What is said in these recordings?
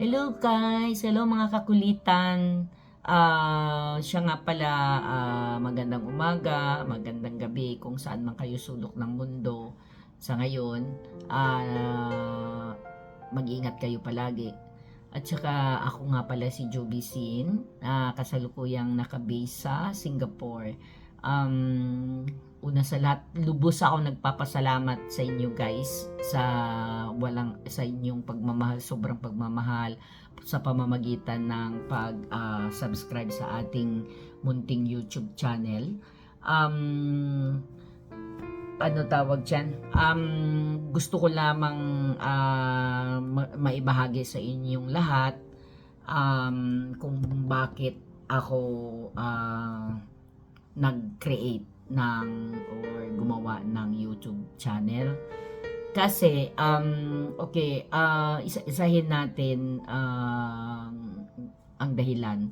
Hello guys! Hello mga kakulitan! Siya nga pala, magandang umaga, magandang gabi kung saan man kayo sulok ng mundo sa ngayon. Mag-ingat kayo palagi. At saka ako nga pala si Joby Sin, kasalukuyang nakabase sa Singapore. Una sa lahat, lubos ako nagpapasalamat sa inyo guys sa inyong pagmamahal, sobrang pagmamahal sa pamamagitan ng pag-subscribe sa ating munting YouTube channel. Ano tawag diyan? Gusto ko lamang maibahagi sa inyong lahat kung bakit ako nag-create or gumawa ng YouTube channel. Kasi isahin natin ang dahilan.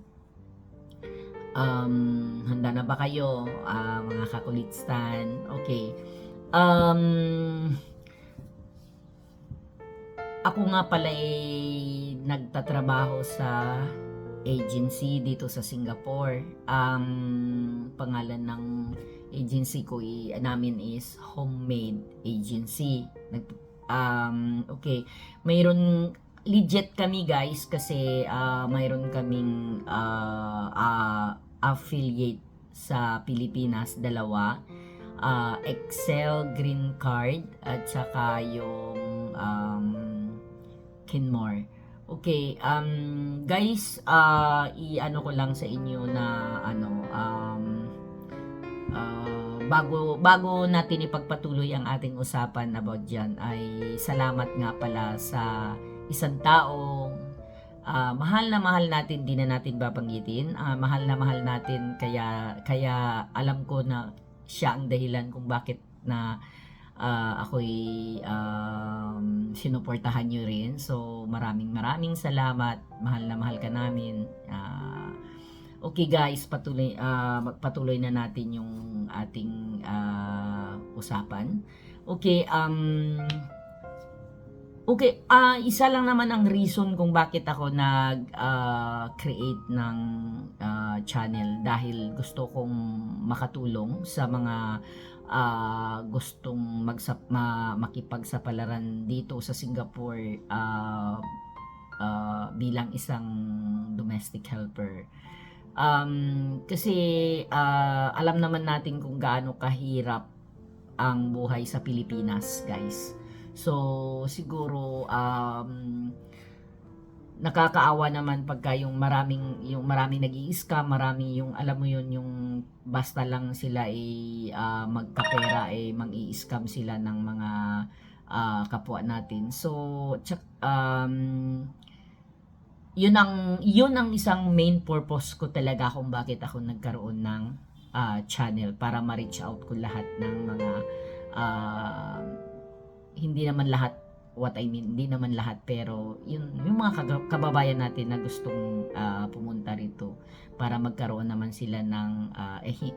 Handa na ba kayo, mga kakulitstan? Okay. Ako nga pala ay nagtatrabaho sa agency dito sa Singapore. Pangalan ng agency ko namin is Homemade Agency. Okay. Mayroon legit kami guys kasi mayroon kaming affiliate sa Pilipinas, dalawa. Excel Green Card at saka yung Kinmore. Okay, guys, i-ano ko lang sa inyo na bago natin ipagpatuloy ang ating usapan about dyan, ay salamat nga pala sa isang taong mahal na mahal natin, di na natin babanggitin. Mahal na mahal natin, kaya alam ko na siya ang dahilan kung bakit na ako'y sinuportahan nyo rin. So maraming salamat, mahal na mahal ka namin. Okay guys, magpatuloy na natin yung ating usapan. Okay, isa lang naman ang reason kung bakit ako nag-create ng channel, dahil gusto kong makatulong sa mga gustong makipagsapalaran dito sa Singapore bilang isang domestic helper. Kasi alam naman natin kung gaano kahirap ang buhay sa Pilipinas, guys. So siguro nakakaawa naman pagka yung maraming nag-i-scam, marami yung alam mo yun, yung basta lang sila magkapera mang-i-scam sila ng mga kapwa natin. So yun ang isang main purpose ko talaga kung bakit ako nagkaroon ng channel, para ma-reach out ko lahat ng mga hindi naman lahat, hindi naman lahat, pero yung mga kababayan natin na gustong pumunta rito para magkaroon naman sila ng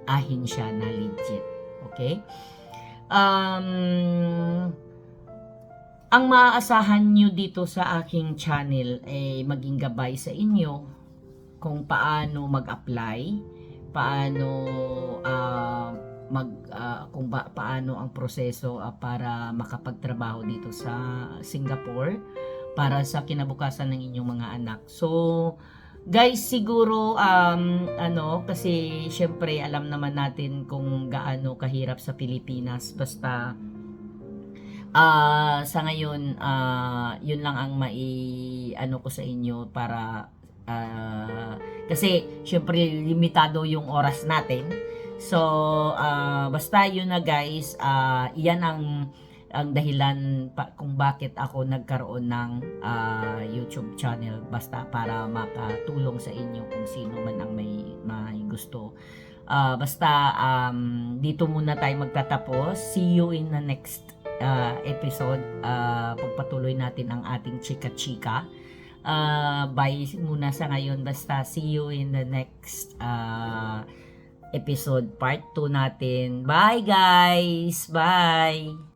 ahinsya na legit. Okay? Ang maaasahan nyo dito sa aking channel ay maging gabay sa inyo kung paano mag-apply, paano paano ang proseso para makapagtrabaho dito sa Singapore para sa kinabukasan ng inyong mga anak. So guys, siguro kasi syempre alam naman natin kung gaano kahirap sa Pilipinas. Basta sa ngayon, yun lang ang ano ko sa inyo, para kasi syempre limitado yung oras natin. So basta yun na guys, iyan ang dahilan kung bakit ako nagkaroon ng YouTube channel, basta para makatulong sa inyo kung sino man ang may gusto. Basta dito muna tayo magtatapos. See you in the next episode. Pagpatuloy natin ang ating chika-chika. Bye muna sa ngayon. Basta see you in the next episode, part 2 natin. Bye guys! Bye!